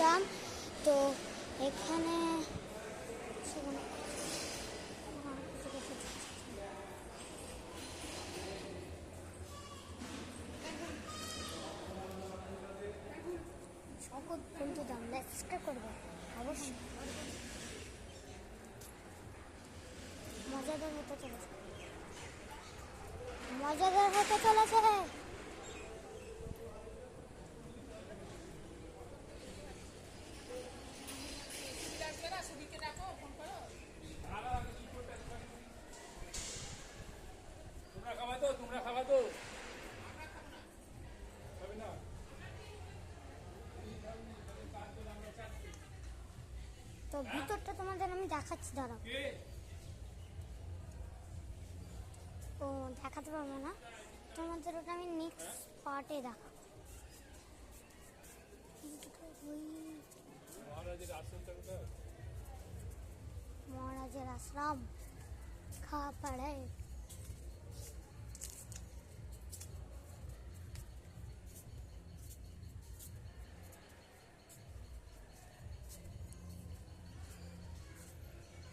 দাম। তো এখানে সকল বন্ধু দাম সাবস্ক্রাইব করবে অবশ্যই। মজাদার হতে চলেছে, মজাদার হতে চলেছে। তোমরা খাবা তো তো ভিতরটা তোমাদের আমি দেখাচ্ছি, দাঁড়াও। ও দেখাতে পারবো না তোমাদের, ওটা আমি নেক্সট পার্টে দেখাবো। মহারাজের আশ্রম খাওয়া পাড়ে।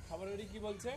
খাবার কি বলছে?